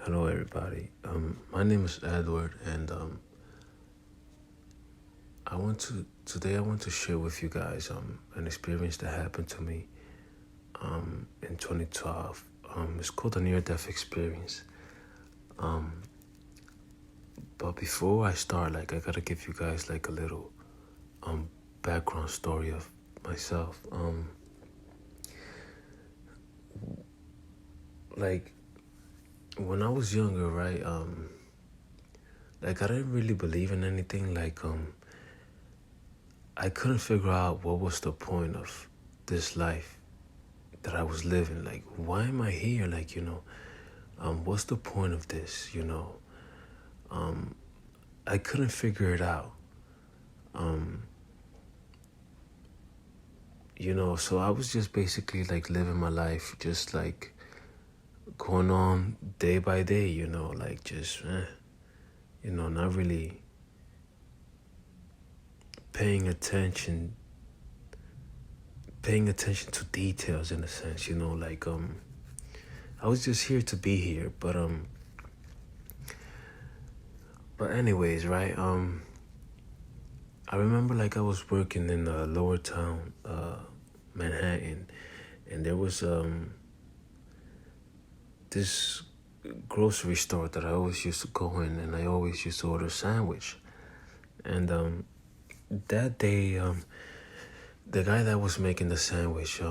Hello, everybody. My name is Edward, and I want to share with you guys an experience that happened to me in 2012. It's called a near-death experience. Um, but before I start, I gotta give you guys a little background story of myself. Like when I was younger, right? I didn't really believe in anything. I couldn't figure out what was the point of this life that I was living. Why am I here? What's the point of this? Um, I couldn't figure it out. Um, so I was just basically living my life, just going on day by day, not really paying attention, to details in a sense, I was just here to be here, but anyways, right, I remember I was working in Lower Town, Manhattan, and there was this grocery store that I always used to go in, and I always used to order a sandwich. And that day, the guy that was making the sandwich,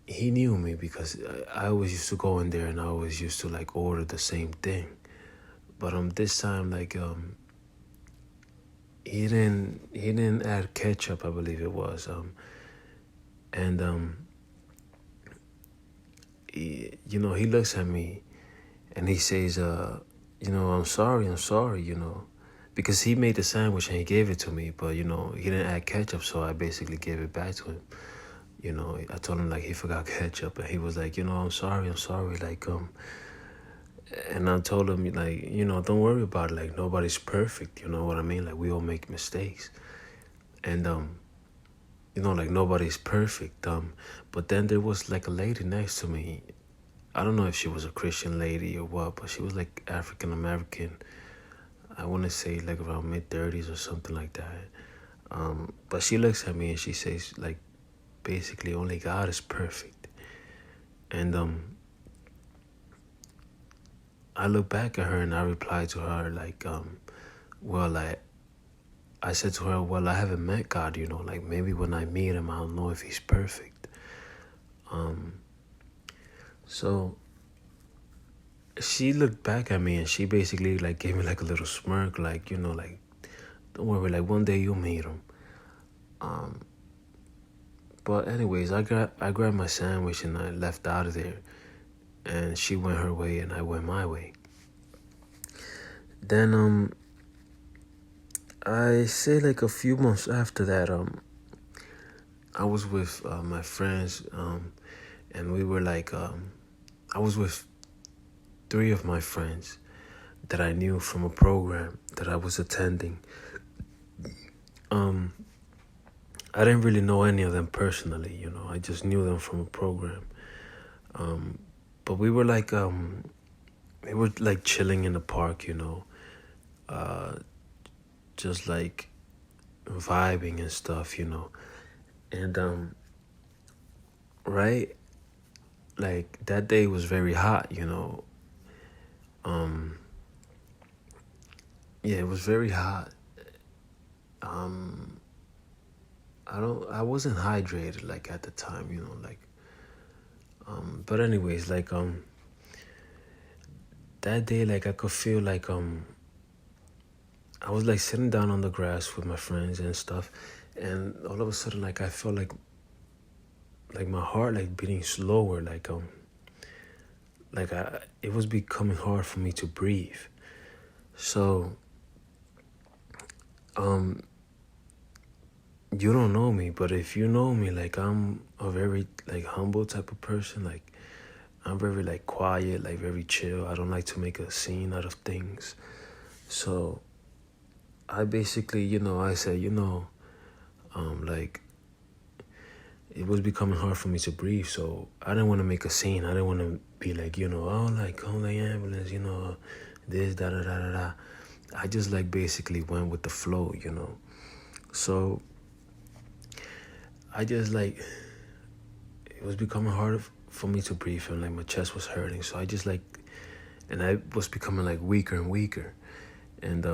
he knew me because I always used to go in there and I always used to order the same thing. But this time he didn't add ketchup, I believe it was. And he looks at me and he says, I'm sorry, because he made the sandwich and he gave it to me, but he didn't add ketchup, so I basically gave it back to him. I told him he forgot ketchup, and he was like, I'm sorry, and I told him don't worry about it, nobody's perfect, you know what I mean? We all make mistakes, and nobody's perfect. But then there was a lady next to me. I don't know if she was a Christian lady or what, but she was African American. I want to say around mid-30s or something like that. But she looks at me and she says basically only God is perfect. And I look back at her and I reply to her well, I said to her, well, I haven't met God, maybe when I meet him, I'll know if he's perfect. So she looked back at me and she basically gave me a little smirk, don't worry, one day you'll meet him. But anyways, I grabbed my sandwich and I left out of there, and she went her way and I went my way. Then I say a few months after that, I was with my friends, and we were I was with 3 of my friends that I knew from a program that I was attending. I didn't really know any of them personally, I just knew them from a program. But we were chilling in the park, just vibing and stuff, and right, that day was very hot, yeah, it was very hot. I wasn't hydrated at the time, but anyways, that day, I could feel I was sitting down on the grass with my friends and stuff, and all of a sudden I felt my heart beating slower, it was becoming hard for me to breathe. So you don't know me, but if you know me, I'm a very humble type of person. I'm very quiet, very chill. I don't like to make a scene out of things. So I basically, I said, it was becoming hard for me to breathe. So I didn't want to make a scene. I didn't want to be like, oh, like, call the ambulance, this, da, da, da, da, da. I just, like, basically went with the flow, So I just, like, it was becoming harder for me to breathe, and, like, my chest was hurting. So I just, like, and I was becoming, like, weaker and weaker. And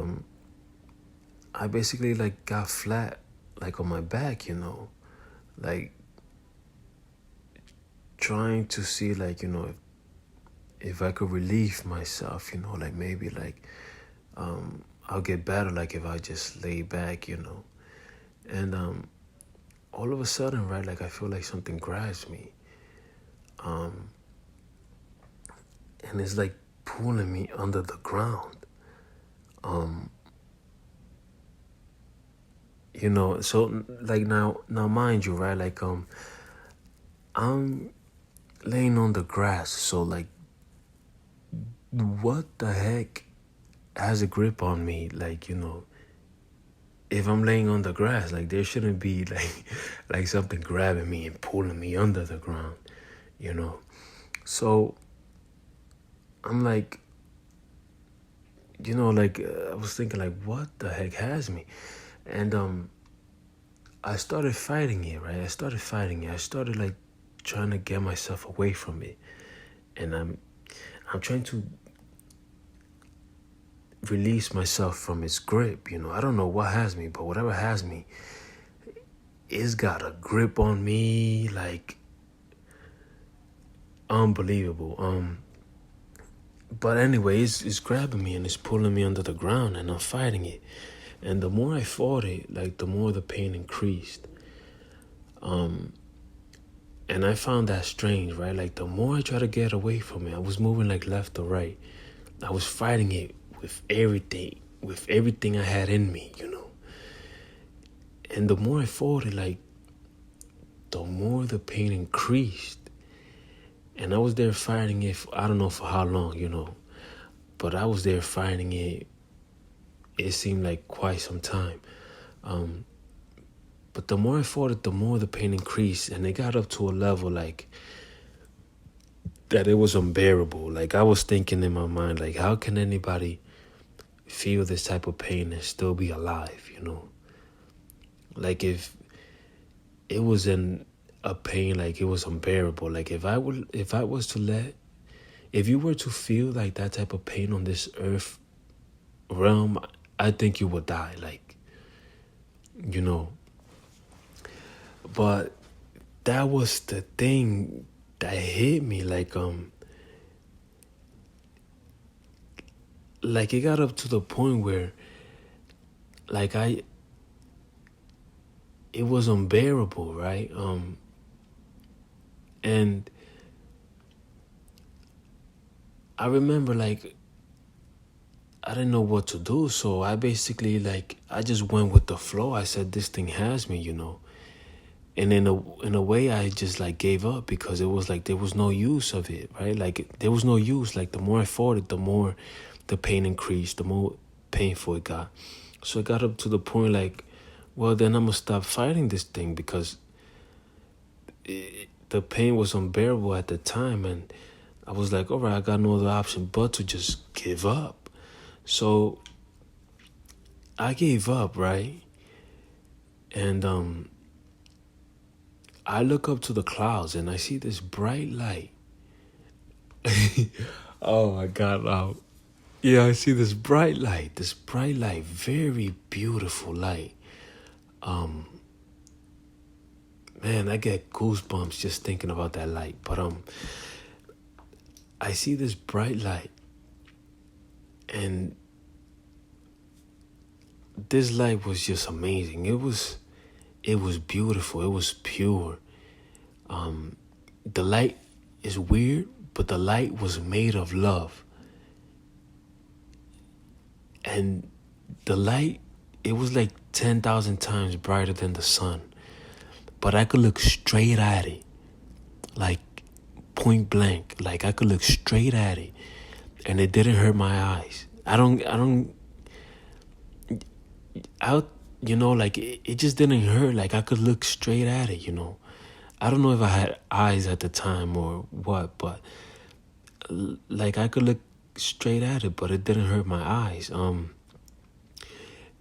I basically, like, got flat, like, on my back, like, trying to see, like, if I could relieve myself, like, maybe, like, I'll get better, like, if I just lay back, And all of a sudden, right, like, I feel like something grabs me. And it's, like, pulling me under the ground. So, like, now mind you, right, like, I'm laying on the grass, so, like, what the heck has a grip on me? Like, if I'm laying on the grass, like, there shouldn't be, like something grabbing me and pulling me under the ground, So I'm like, I was thinking, like, what the heck has me? And I started fighting it, right? I started, like, trying to get myself away from it. And I'm trying to release myself from its grip, I don't know what has me, but whatever has me, it's got a grip on me, like, unbelievable. But anyway, it's grabbing me and it's pulling me under the ground, and I'm fighting it. And the more I fought it, like, the more the pain increased. And I found that strange, right? Like, the more I tried to get away from it, I was moving, like, left or right. I was fighting it with everything I had in me, And the more I fought it, like, the more the pain increased. And I was there fighting it, I don't know for how long, But I was there fighting it, it seemed like quite some time. But the more I fought it, the more the pain increased. And it got up to a level, like, that it was unbearable. Like, I was thinking in my mind, like, how can anybody feel this type of pain and still be alive, Like, if it was in a pain, like, it was unbearable. Like, if you were to feel like that type of pain on this earth realm, I think you would die, like, But that was the thing that hit me, like, it got up to the point where, like, it was unbearable, right? And I remember, like, I didn't know what to do, so I basically, like, I just went with the flow. I said, this thing has me, And in a way, I just, like, gave up, because it was like there was no use of it, right? Like, there was no use. Like, the more I fought it, the more the pain increased, the more painful it got. So it got up to the point, like, well, then I'm going to stop fighting this thing, because the pain was unbearable at the time. And I was like, all right, I got no other option but to just give up. So I gave up, right? And I look up to the clouds and I see this bright light. Oh my God. Yeah, I see this bright light, very beautiful light. Man, I get goosebumps just thinking about that light. But I see this bright light, and this light was just amazing. It was beautiful. It was pure. The light is weird, but the light was made of love. And the light, it was like 10,000 times brighter than the sun. But I could look straight at it, like point blank. Like, I could look straight at it, and it didn't hurt my eyes. Like, it just didn't hurt. Like, I could look straight at it, I don't know if I had eyes at the time or what, but like I could look straight at it, but it didn't hurt my eyes. And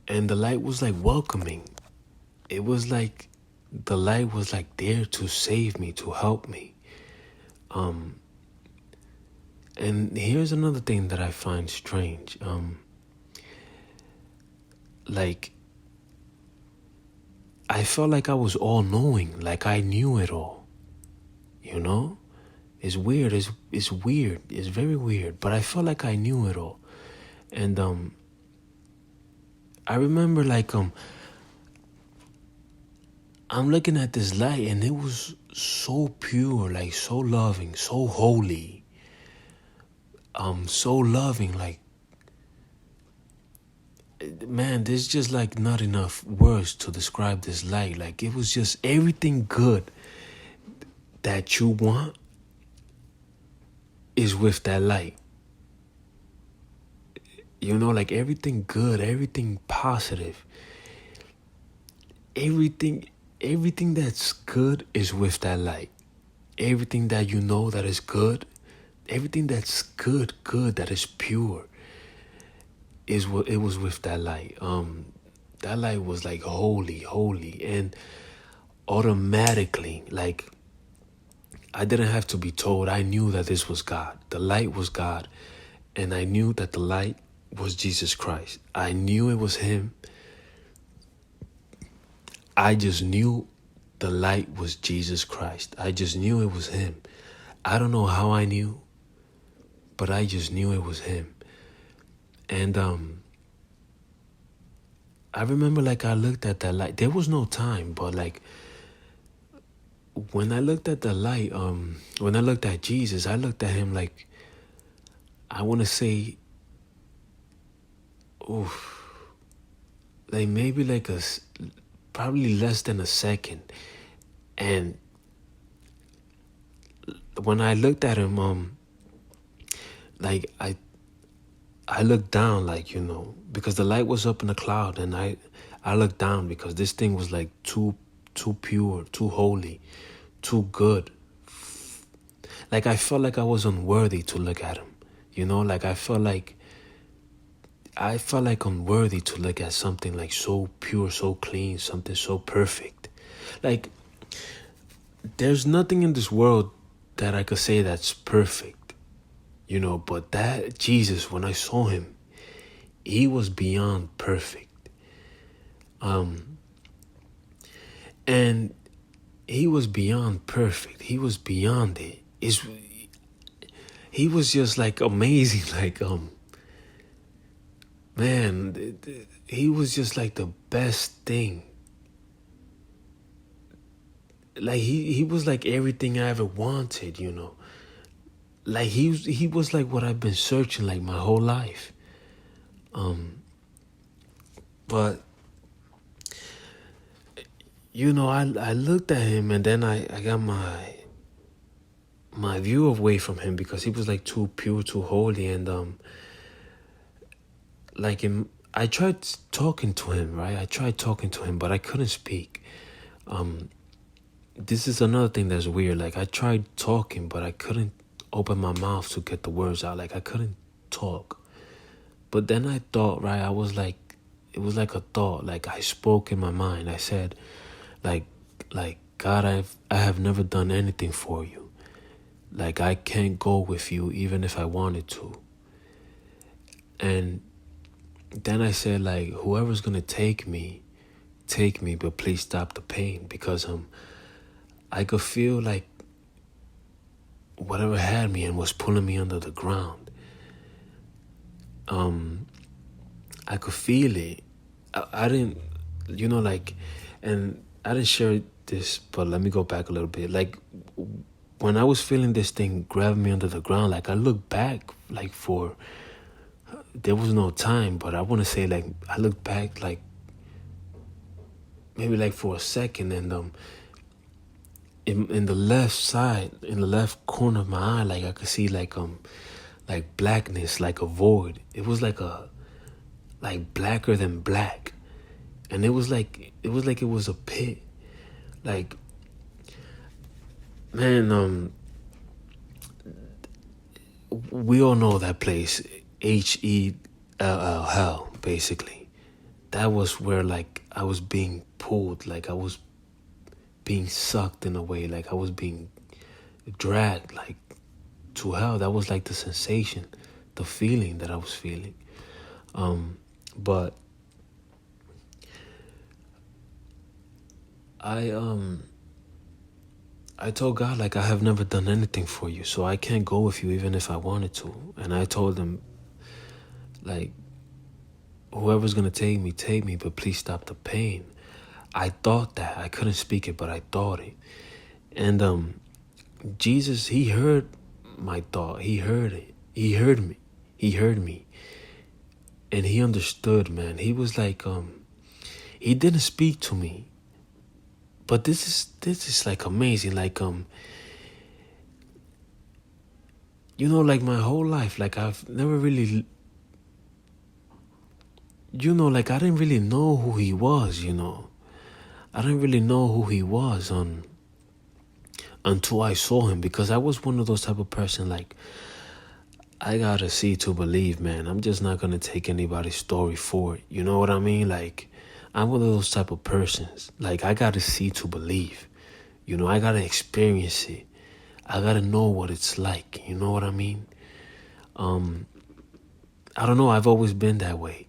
the light was like welcoming. It was like the light was like there to save me, to help me. And here's another thing that I find strange. Like, I felt like I was all knowing, like I knew it all. You know? It's weird. It's weird. It's very weird. But I felt like I knew it all. And I remember like I'm looking at this light and it was so pure, like so loving, so holy. So loving, like, man, there's just like not enough words to describe this light. Like, it was just everything good that you want is with that light. You know, like everything good, everything positive, everything that's good is with that light. Everything that you know that is good, everything that's good, that is pure, is what it was with that light. That light was like holy, and automatically, like, I didn't have to be told. I knew that this was God. The light was God, and I knew that the light was Jesus Christ. I knew it was Him. I just knew the light was Jesus Christ. I just knew it was Him. I don't know how I knew, but I just knew it was Him. And I remember, like, I looked at that light. There was no time, but like when I looked at the light, when I looked at Jesus, I looked at Him like, I want to say, like maybe like probably less than a second. And when I looked at Him, like I looked down, like, you know, because the light was up in the cloud, and I looked down because this thing was like too pure, too holy, too good. Like, I felt like I was unworthy to look at Him, you know, like I felt like unworthy to look at something like so pure, so clean, something so perfect. Like, there's nothing in this world that I could say that's perfect, you know, but that Jesus, when I saw Him, He was beyond perfect. And He was beyond perfect. He was beyond it. He was just like amazing. Like, man, He was just like the best thing. Like, he was like everything I ever wanted, you know. Like, he was like what I've been searching like my whole life. But you know, I looked at Him, and then I got my view away from Him because He was like too pure, too holy, and like I tried talking to Him, right? I tried talking to Him, but I couldn't speak. This is another thing that's weird. Like, I tried talking, but I couldn't open my mouth to get the words out. Like, I couldn't talk. But then I thought, right? I was like, it was like a thought. Like, I spoke in my mind. I said, like God, I have never done anything for you. Like, I can't go with you even if I wanted to. And then I said, like, whoever's gonna take me, but please stop the pain, because I could feel like whatever had me and was pulling me under the ground. I could feel it. I didn't, you know, like, and I didn't share this, but let me go back a little bit. Like, when I was feeling this thing grabbing me under the ground, like, I looked back, like, there was no time, but I want to say, like, I looked back, like, maybe like for a second, and in the left side, in the left corner of my eye, like, I could see like blackness, like a void. It was like blacker than black, and it was like it was a pit. Like, man, we all know that place, Hell, hell, basically. That was where, like, I was being pulled, like I was being sucked in a way, like I was being dragged, like, to hell. That was like the sensation, the feeling that I was feeling. But I told God, like, I have never done anything for you, so I can't go with you even if I wanted to. And I told him, like, whoever's gonna take me, but please stop the pain. I thought that. I couldn't speak it, but I thought it. And Jesus, he heard my thought. He heard it. He heard me. He heard me. And he understood, man. He was like, he didn't speak to me. But this is like amazing. Like, like my whole life, like I've never really, like I didn't really know who he was, I didn't really know who he was until I saw him, because I was one of those type of person, like, I gotta see to believe, man. I'm just not gonna take anybody's story for it. You know what I mean? Like, I'm one of those type of persons. Like, I gotta see to believe. I gotta experience it. I gotta know what it's like. You know what I mean? I don't know. I've always been that way.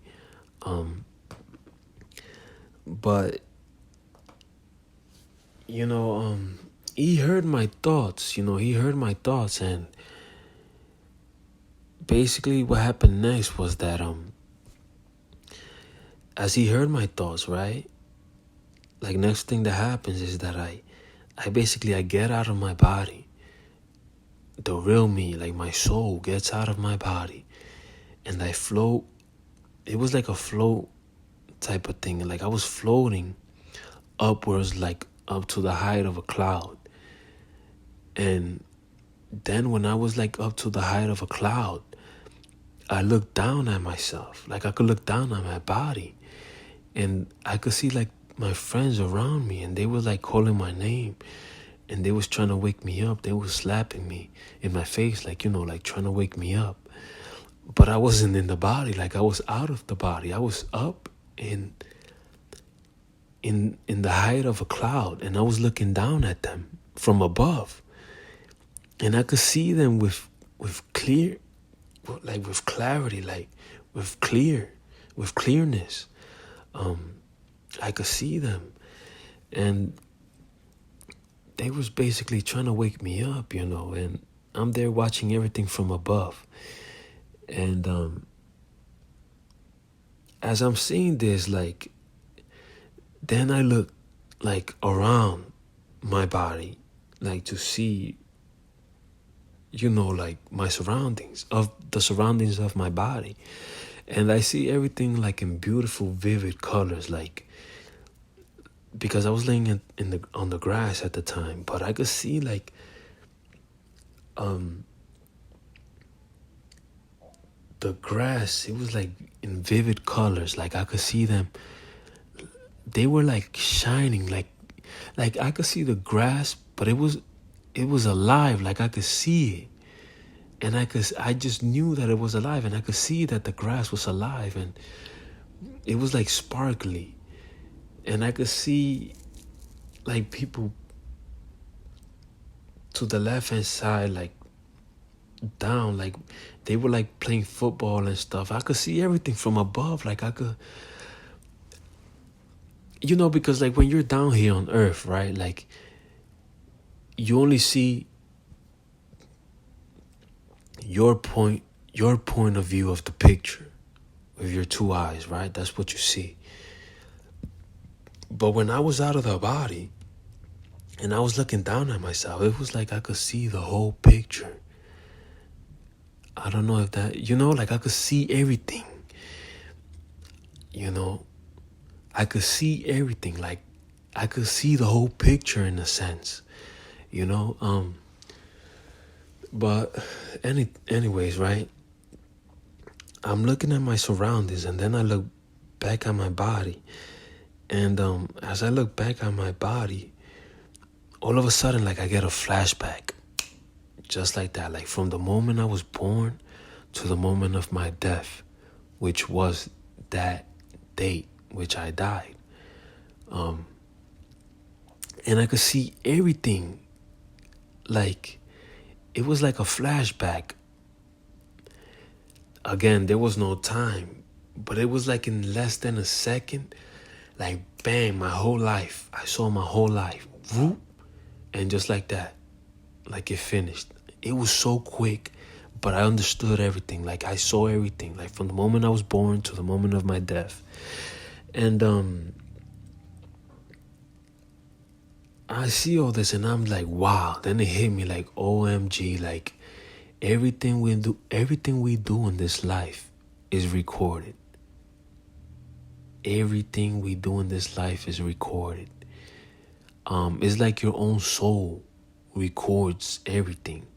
But, he heard my thoughts. He heard my thoughts. And basically what happened next was that, as he heard my thoughts, right? Like, next thing that happens is that I get out of my body. The real me, like my soul, gets out of my body. And I float. It was like a float type of thing. Like, I was floating upwards, like up to the height of a cloud. And then when I was like up to the height of a cloud, I looked down at myself. Like, I could look down at my body. And I could see, like, my friends around me, and they were like calling my name, and they was trying to wake me up. They was slapping me in my face, like, like trying to wake me up. But I wasn't in the body. Like, I was out of the body. I was up in the height of a cloud, and I was looking down at them from above, and I could see them with clear, like with clarity, like with clearness. I could see them, and they was basically trying to wake me up, and I'm there watching everything from above. And as I'm seeing this, like, then I look, like, around my body, like, to see, like, my surroundings, of the surroundings of my body. And I see everything, like, in beautiful, vivid colors, like, because I was laying on the grass at the time, but I could see, like, the grass, it was like in vivid colors. Like, I could see them. They were like shining, like I could see the grass, but it was alive. Like, I could see it. And I just knew that it was alive, and I could see that the grass was alive, and it was like sparkly. And I could see, like, people to the left-hand side, like, down, like, they were like playing football and stuff. I could see everything from above. Like, I could, because, like, when you're down here on earth, right, like, you only see your point of view of the picture with your two eyes, right? That's what you see. But when I was out of the body and I was looking down at myself, it was like I could see the whole picture. I don't know if that, like, I could see everything. I could see everything. Like, I could see the whole picture in a sense, But anyways, right? I'm looking at my surroundings, and then I look back at my body. And as I look back at my body, all of a sudden, like, I get a flashback. just like that. Like from the moment I was born to the moment of my death, which was that date which I died. And I could see everything. Like, it was like a flashback. Again, there was no time, but it was like in less than a second, like bang, my whole life. I saw my whole life. Whoop, and just like that, like it finished. It was so quick, but I understood everything. Like I saw everything, like from the moment I was born to the moment of my death. And I see all this and I'm like, wow. Then it hit me like, OMG, like everything we do in this life is recorded. Everything we do in this life is recorded. It's like your own soul records everything.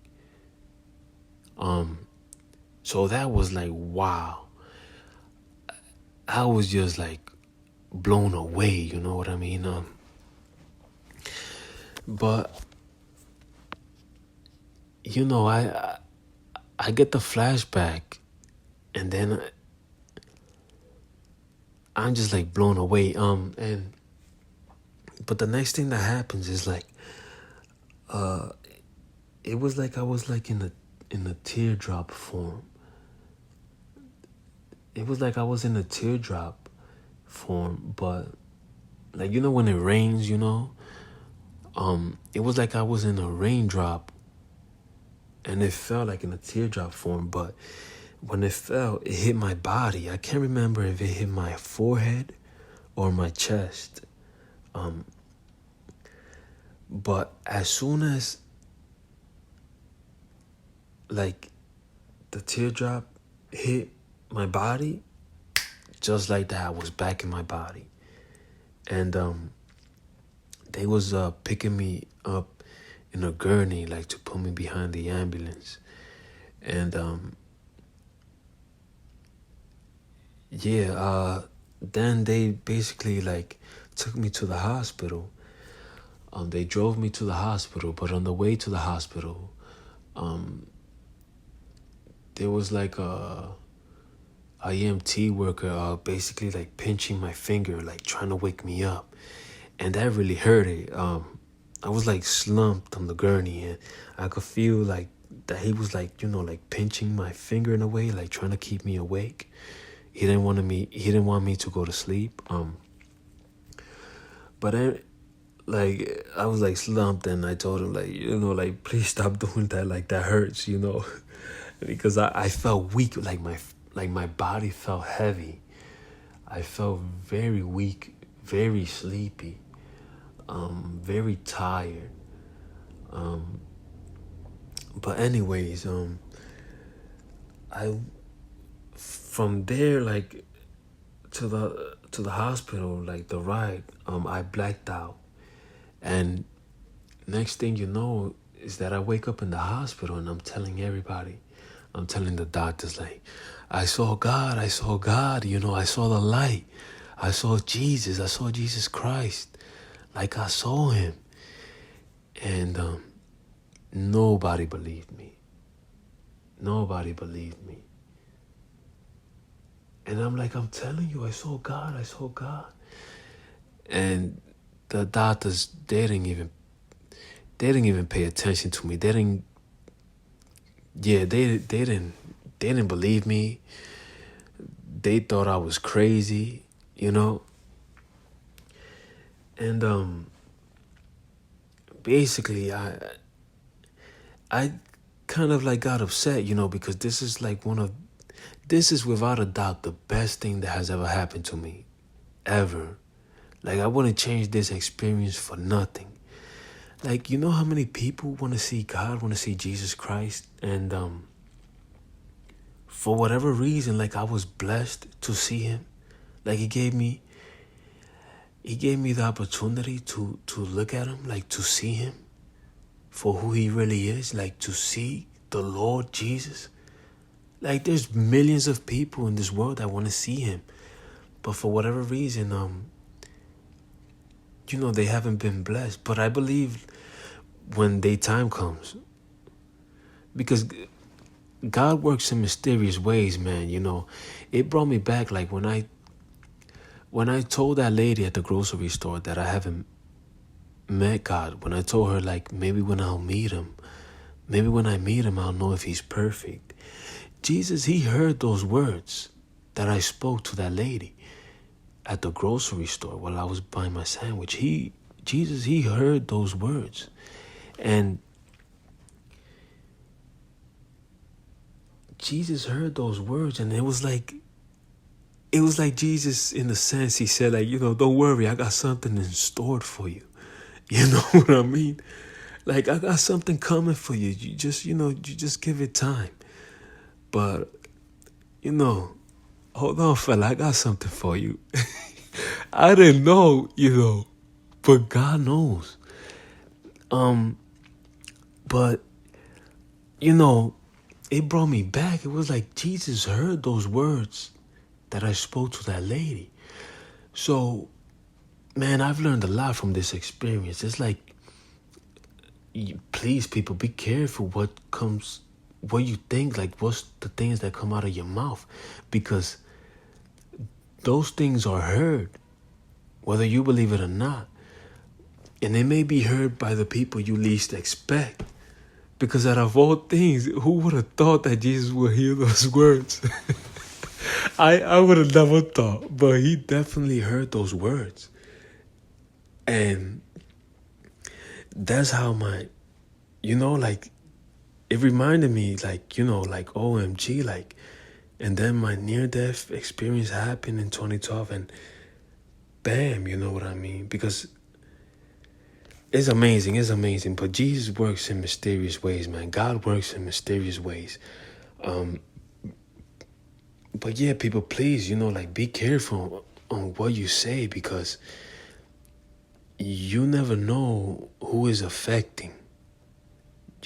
So that was like, wow. I was just like blown away, you know what I mean? But you know, I get the flashback, and then I'm just like blown away. But the next thing that happens is like, it was like I was like in a teardrop form. It was like I was in a teardrop form, but like, you know, when it rains, you know, it was like I was in a raindrop, and it felt like in a teardrop form, but when it fell, it hit my body. I can't remember if it hit my forehead or my chest. But as soon as like the teardrop hit my body, just like that, I was back in my body. And they was picking me up in a gurney, like to put me behind the ambulance. And then they basically like took me to the hospital. They drove me to the hospital, but on the way to the hospital, there was like a EMT worker basically like pinching my finger, like trying to wake me up. And that really hurt it. I was like slumped on the gurney, and I could feel like that he was like, you know, like pinching my finger in a way, like trying to keep me awake. He didn't want me to go to sleep. But I was like slumped, and I told him like, you know, like, please stop doing that. Like that hurts, you know, because I felt weak. Like my body felt heavy. I felt very weak, very sleepy, very tired. But anyways, I from there like to the hospital, like the ride, I blacked out. And next thing you know is that I wake up in the hospital, and I'm telling everybody, I'm telling the doctors, like, I saw God, you know, I saw the light. I saw Jesus Christ. Like I saw him. And nobody believed me. Nobody believed me. And I'm like, I'm telling you, I saw God. And the doctors, they didn't even pay attention to me. They didn't believe me. They thought I was crazy, you know. And basically I kind of like got upset, you know, because this is without a doubt the best thing that has ever happened to me, ever. Like, I wouldn't change this experience for nothing. Like, you know how many people want to see God, want to see Jesus Christ? And for whatever reason, like, I was blessed to see him. Like, he gave me the opportunity to look at him, like to see him for who he really is, like to see the Lord Jesus. Like, there's millions of people in this world that want to see him, but for whatever reason, you know, they haven't been blessed. But I believe when their time comes, because God works in mysterious ways, man. It brought me back, like when I told that lady at the grocery store that I haven't met God. When I told her, like, maybe when I meet him, I'll know if he's perfect. Jesus, he heard those words that I spoke to that lady at the grocery store while I was buying my sandwich. Jesus, he heard those words. And Jesus heard those words, and it was like Jesus, in a sense, he said, like, don't worry, I got something in store for you. You know what I mean? Like, I got something coming for you. You just give it time. But, hold on, fella, I got something for you. I didn't know, but God knows. But, it brought me back. It was like Jesus heard those words that I spoke to that lady. So, man, I've learned a lot from this experience. It's like, please, people, be careful what you think, like what's the things that come out of your mouth, because those things are heard, whether you believe it or not. And they may be heard by the people you least expect. Because out of all things, who would have thought that Jesus would hear those words? I would have never thought, but he definitely heard those words. And that's how like, it reminded me, like, like, OMG, like, and then my near-death experience happened in 2012, and bam, you know what I mean? Because it's amazing, but Jesus works in mysterious ways, man. God works in mysterious ways. But yeah, people, please, like, be careful on what you say, because you never know who is affecting.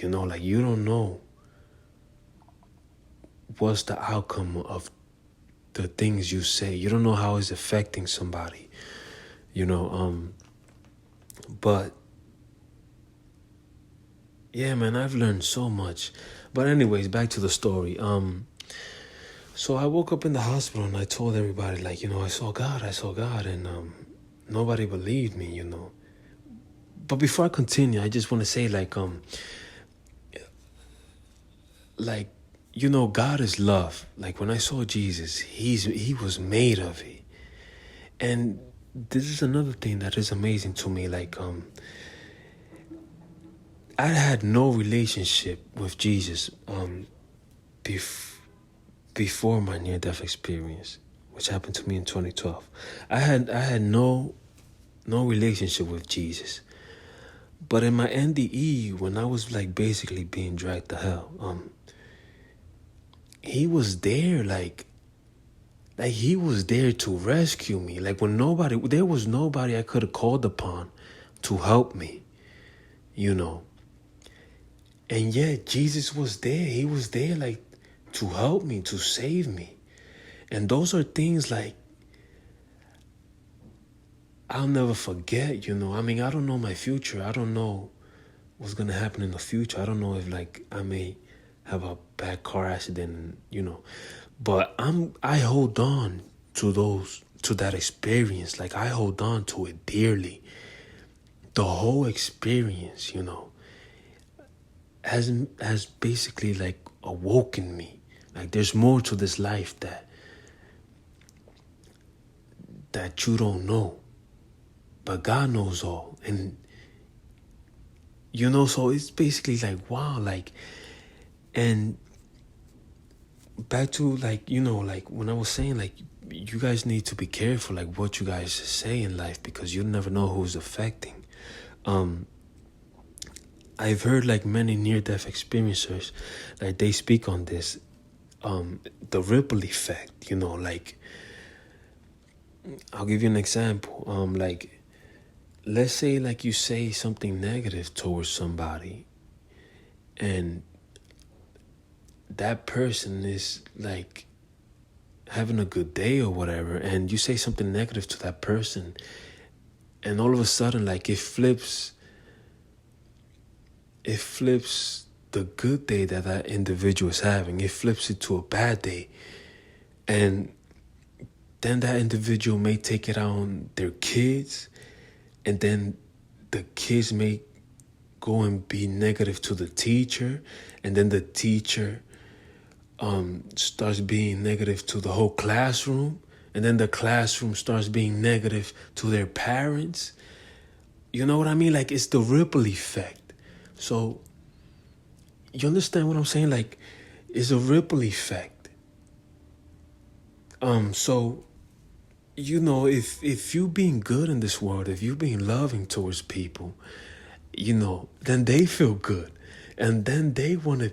Like, you don't know what's the outcome of the things you say. You don't know how it's affecting somebody, but yeah, man, I've learned so much. But anyways, back to the story. So I woke up in the hospital and I told everybody, like, I saw God, and nobody believed me, But before I continue, I just want to say, like, God is love. Like, when I saw Jesus, he was made of it. And this is another thing that is amazing to me. Like, I had no relationship with Jesus before my near-death experience, which happened to me in 2012. I had no relationship with Jesus. But in my NDE, when I was, like, basically being dragged to hell, he was there, like he was there to rescue me. Like, when there was nobody I could have called upon to help me, And yet Jesus was there. He was there, like, to help me, to save me. And those are things, like, I'll never forget, I mean, I don't know my future. I don't know what's going to happen in the future. I don't know if, like, I may have a bad car accident, But I hold on to that experience. Like, I hold on to it dearly. The whole experience, has basically, like, awoken me. Like, there's more to this life that you don't know. But God knows all. And, so it's basically like, wow, like, and back to, like, like, when I was saying, like, you guys need to be careful, like, what you guys say in life, because you never know who's affecting. I've heard, like, many near-death experiencers, like, they speak on this, the ripple effect, like, I'll give you an example. Like, let's say, like, you say something negative towards somebody, and that person is, like, having a good day or whatever, and you say something negative to that person, and all of a sudden, like, it flips the good day that that individual is having, it flips it to a bad day. And then that individual may take it out on their kids, and then the kids may go and be negative to the teacher, and then the teacher starts being negative to the whole classroom, and then the classroom starts being negative to their parents. You know what I mean? Like, it's the ripple effect. So you understand what I'm saying? Like, it's a ripple effect. So, you know, if you being good in this world, if you being loving towards people, you know, then they feel good. And then they want to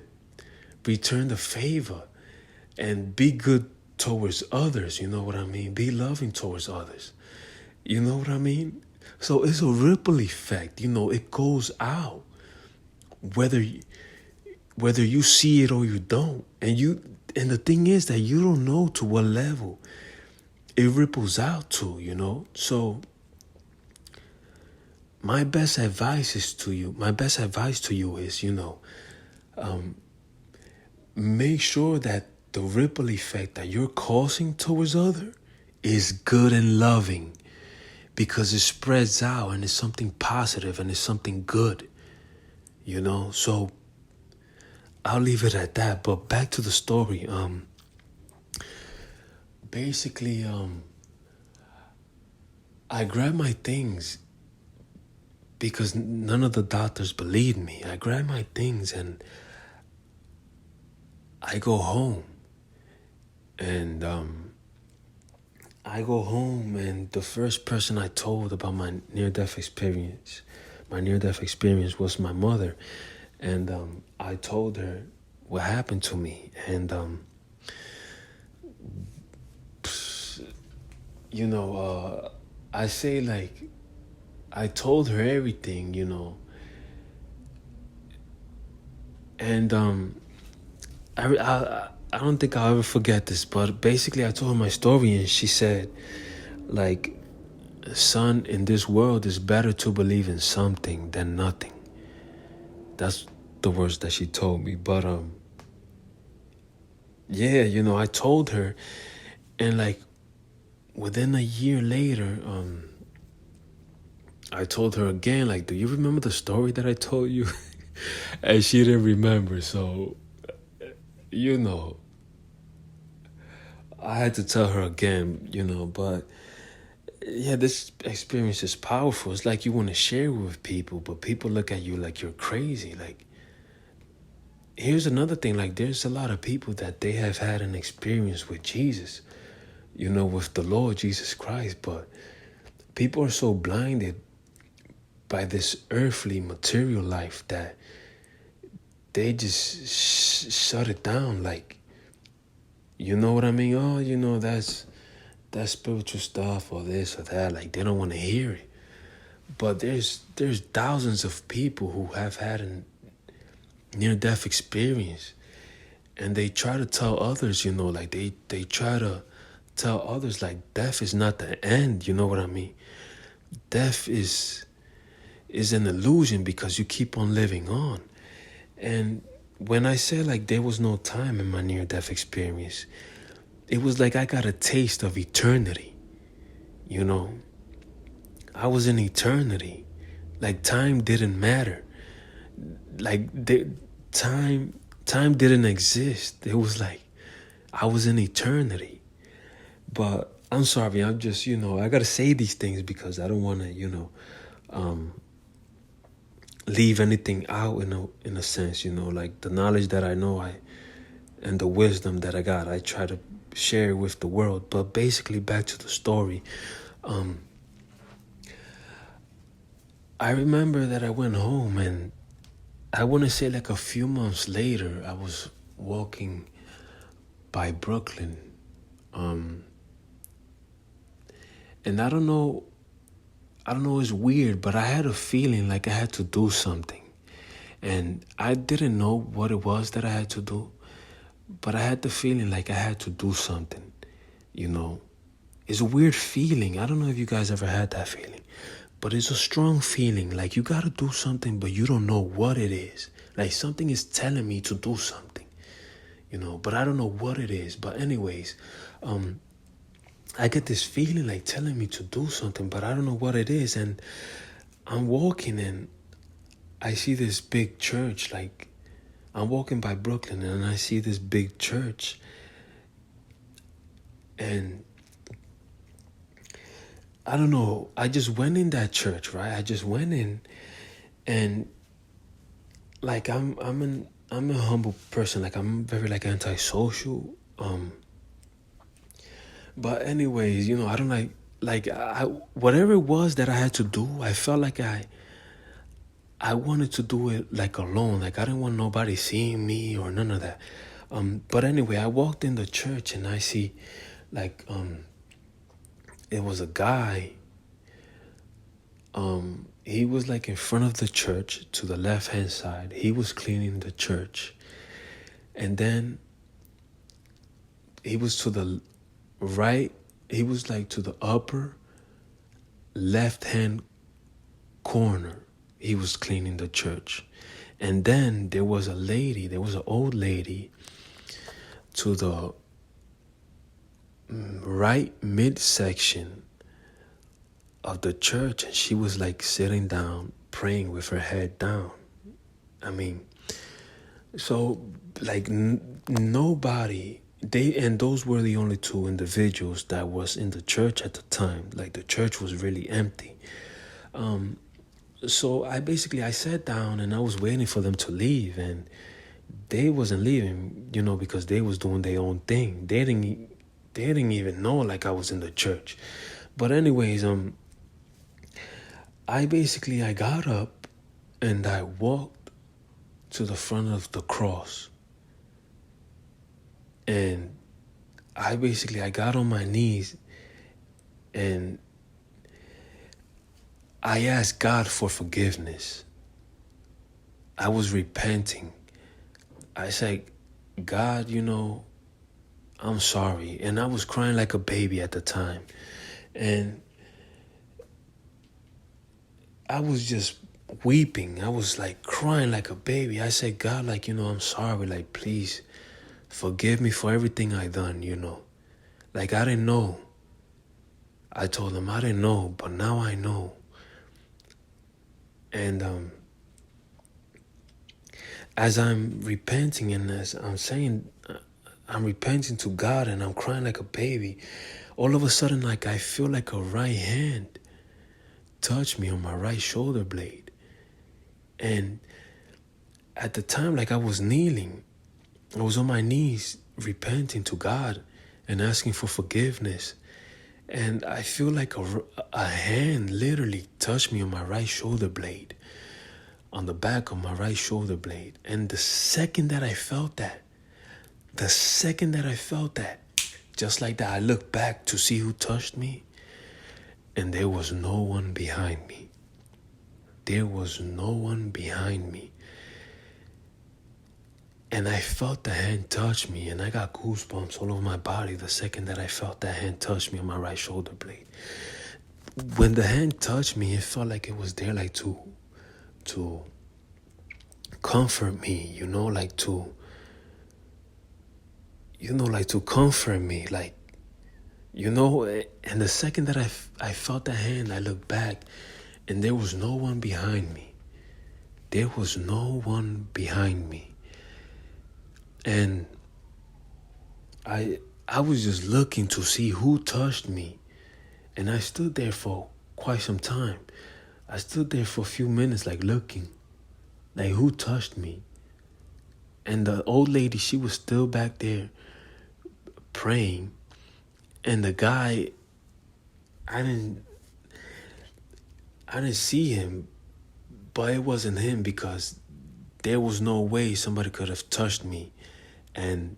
return the favor and be good towards others. You know what I mean? Be loving towards others. You know what I mean? So it's a ripple effect. You know, it goes out, whether you see it or you don't. And the thing is that you don't know to what level it ripples out to, you know? So my best advice to you is, you know, make sure that the ripple effect that you're causing towards others is good and loving, because it spreads out and it's something positive and it's something good, you know? So I'll leave it at that. But back to the story. Basically, I grabbed my things because none of the doctors believed me. I grab my things and I go home. And I go home, and the first person I told about my near-death experience was my mother. And I told her what happened to me. And, you know, I say, like, I told her everything, you know. And I don't think I'll ever forget this, but basically I told her my story, and she said, like, son, in this world, it's better to believe in something than nothing. That's the words that she told me. But yeah, you know, I told her, and like within a year later, I told her again, like, do you remember the story that I told you? And she didn't remember. So, you know, I had to tell her again, you know. But yeah, this experience is powerful. It's like you want to share it with people, but people look at you like you're crazy. Like, here's another thing. Like, there's a lot of people that they have had an experience with Jesus, you know, with the Lord Jesus Christ. But people are so blinded by this earthly material life that they just shut it down. Like, you know what I mean? Oh, you know, that's spiritual stuff or this or that. Like, they don't want to hear it. But there's thousands of people who have had a near-death experience, and they try to tell others, you know, like they try to tell others, like, death is not the end. You know what I mean? Death is an illusion because you keep on living on. And when I said, like, there was no time in my near-death experience, it was like I got a taste of eternity, you know? I was in eternity. Like, time didn't matter. Like, time didn't exist. It was like I was in eternity. But I'm sorry, I'm just, you know, I got to say these things because I don't want to, you know, leave anything out in a sense, you know, like the knowledge that I know and the wisdom that I got, I try to share with the world. But basically, back to the story, I remember that I went home, and I want to say like a few months later, I was walking by Brooklyn, and I don't know, it's weird, but I had a feeling like I had to do something. And I didn't know what it was that I had to do, but I had the feeling like I had to do something, you know. It's a weird feeling. I don't know if you guys ever had that feeling, but it's a strong feeling, like you got to do something, but you don't know what it is. Like something is telling me to do something, you know, but I don't know what it is. But anyways, I get this feeling like telling me to do something, but I don't know what it is. And I'm walking and I see this big church. Like I'm walking by Brooklyn and I see this big church. And I don't know, I just went in that church, right? I just went in, and like I'm a humble person. Like I'm very like antisocial. But anyways, you know, I don't like I whatever it was that I had to do, I felt like I wanted to do it like alone. Like I didn't want nobody seeing me or none of that. But anyway, I walked in the church and I see like it was a guy. He was like in front of the church to the left-hand side. He was cleaning the church. And then he was to the right. He was like to the upper left-hand corner. He was cleaning the church. And then there was a lady, there was an old lady to the right midsection of the church, and she was like sitting down praying with her head down. I mean, so like nobody, and those were the only two individuals that was in the church at the time. Like the church was really empty. So I sat down and I was waiting for them to leave, and they wasn't leaving, you know, because they was doing their own thing. They didn't even know like I was in the church. But anyways, I got up and I walked to the front of the cross. And I got on my knees and I asked God for forgiveness. I was repenting. I said, God, you know, I'm sorry. And I was crying like a baby at the time. And I was just weeping. I was like crying like a baby. I said, God, like, you know, I'm sorry. Like, please forgive me for everything I done, you know. Like, I didn't know. I told him I didn't know, but now I know. And as I'm repenting and as I'm saying, I'm repenting to God and I'm crying like a baby, all of a sudden, like, I feel like a right hand touched me on my right shoulder blade. And at the time, like, I was kneeling. I was on my knees repenting to God and asking for forgiveness. And I feel like a hand literally touched me on my right shoulder blade, on the back of my right shoulder blade. And the second that I felt that, just like that, I looked back to see who touched me, and there was no one behind me. There was no one behind me. And I felt the hand touch me, and I got goosebumps all over my body the second that I felt that hand touch me on my right shoulder blade. When the hand touched me, it felt like it was there like to comfort me, you know, like to comfort me, like, you know. And the second that I felt the hand, I looked back, and there was no one behind me. There was no one behind me. And I was just looking to see who touched me. And I stood there for quite some time. I stood there for a few minutes, like looking, like who touched me. And the old lady, she was still back there praying. And the guy, I didn't see him, but it wasn't him, because there was no way somebody could have touched me and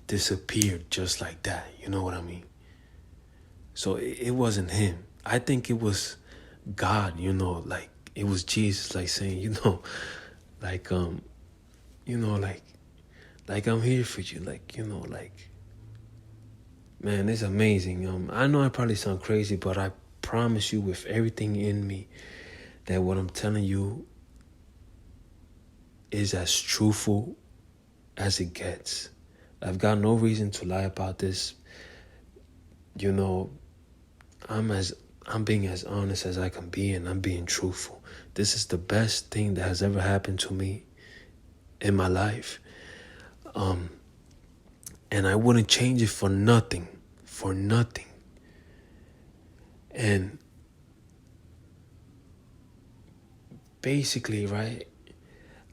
disappeared just like that. You know what I mean? So it wasn't him. I think it was God, you know, like it was Jesus, like saying, you know, like, you know, like I'm here for you. Like, you know, like, man, it's amazing. I know I probably sound crazy, but I promise you with everything in me that what I'm telling you is as truthful as it gets. I've got no reason to lie about this. You know, I'm being as honest as I can be, and I'm being truthful. This is the best thing that has ever happened to me in my life. And I wouldn't change it for nothing. For nothing. And basically, right,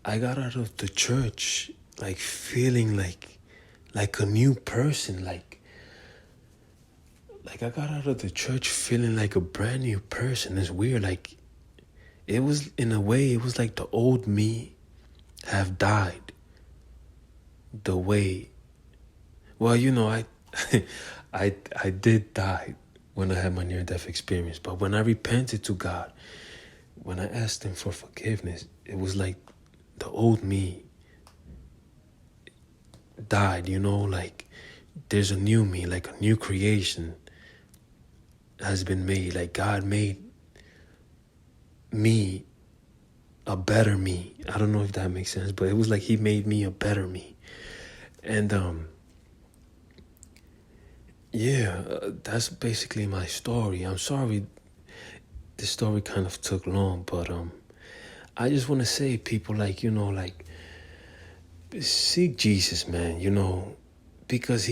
I got out of the church like feeling like a new person. Like I got out of the church feeling like a brand new person. It's weird. Like it was, in a way, it was like the old me have died. The way, well, you know, I did die when I had my near-death experience. But when I repented to God, when I asked him for forgiveness, it was like the old me died, you know, like there's a new me, like a new creation has been made. Like God made me a better me. I don't know if that makes sense, but it was like he made me a better me. And that's basically my story. I'm sorry this story kind of took long, but I just want to say, people, like, you know, like, seek Jesus, man, you know, because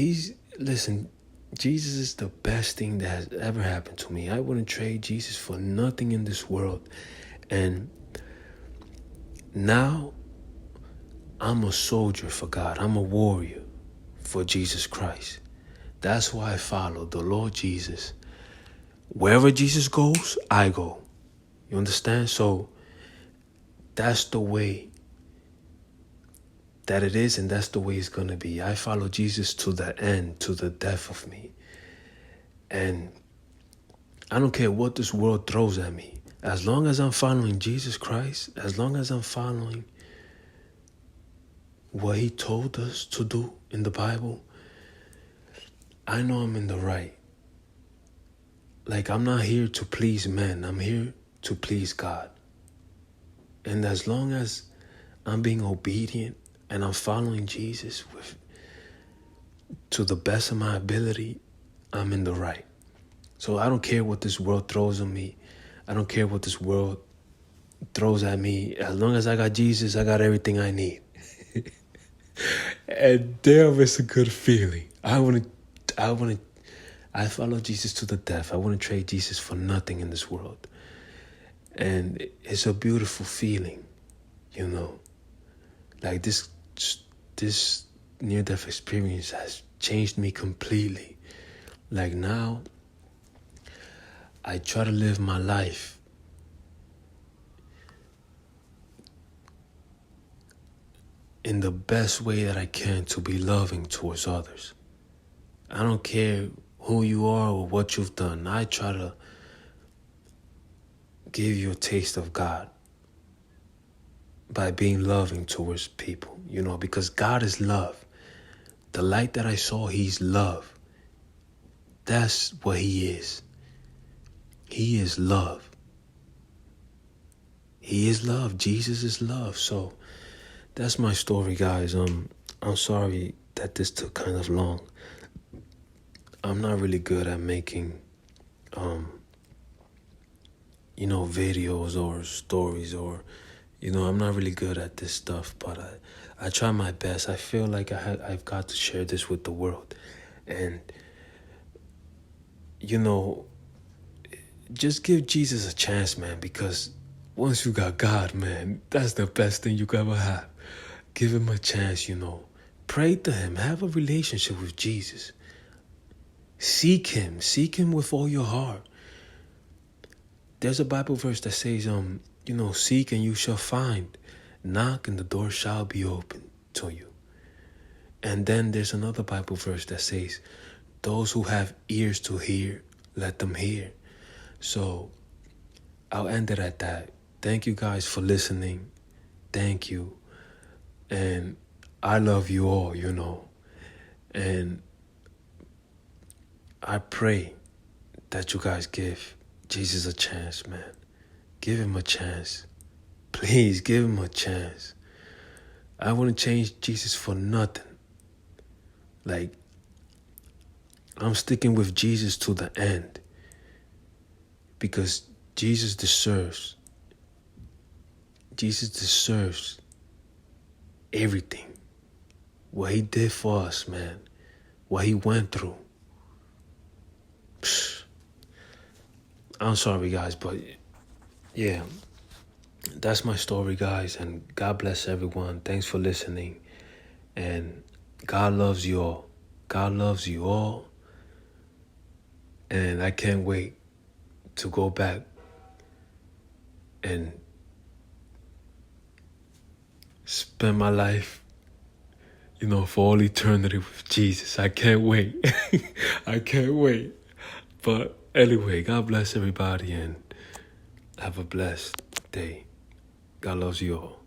listen, Jesus is the best thing that has ever happened to me. I wouldn't trade Jesus for nothing in this world. And now I'm a soldier for God. I'm a warrior for Jesus Christ. That's why I follow the Lord Jesus. Wherever Jesus goes, I go. You understand? So that's the way that it is, and that's the way it's going to be. I follow Jesus to the end, to the death of me. And I don't care what this world throws at me. As long as I'm following Jesus Christ, as long as I'm following what he told us to do in the Bible, I know I'm in the right. Like, I'm not here to please men. I'm here to please God. And as long as I'm being obedient and I'm following Jesus to the best of my ability, I'm in the right. So I don't care what this world throws at me. I don't care what this world throws at me. As long as I got Jesus, I got everything I need. And damn, it's a good feeling. I follow Jesus to the death. I wouldn't trade Jesus for nothing in this world. And it's a beautiful feeling, you know. Like this near-death experience has changed me completely. Like now, I try to live my life in the best way that I can to be loving towards others. I don't care who you are or what you've done. I try to give you a taste of God by being loving towards people, you know, because God is love. The light that I saw, he's love. That's what he is. He is love. He is love. Jesus is love. So that's my story, guys. I'm sorry that this took kind of long. I'm not really good at making, videos or stories, or, I'm not really good at this stuff, but I try my best. I feel like I've got to share this with the world. And, just give Jesus a chance, man, because once you got God, man, that's the best thing you could ever have. Give him a chance, Pray to him. Have a relationship with Jesus. Seek him. Seek him with all your heart. There's a Bible verse that says, seek and you shall find. Knock and the door shall be open to you. And then there's another Bible verse that says, those who have ears to hear, let them hear. So I'll end it at that. Thank you guys for listening. Thank you. And I love you all, And I pray that you guys give Jesus a chance, man. Give him a chance. Please give him a chance. I wouldn't change Jesus for nothing. Like, I'm sticking with Jesus to the end because Jesus deserves everything. What he did for us, man. What he went through. Psh. I'm sorry, guys, but yeah, that's my story, guys, and God bless everyone. Thanks for listening, and God loves you all. God loves you all, and I can't wait to go back and spend my life, for all eternity with Jesus. I can't wait. I can't wait. But anyway, God bless everybody and have a blessed day. God loves you all.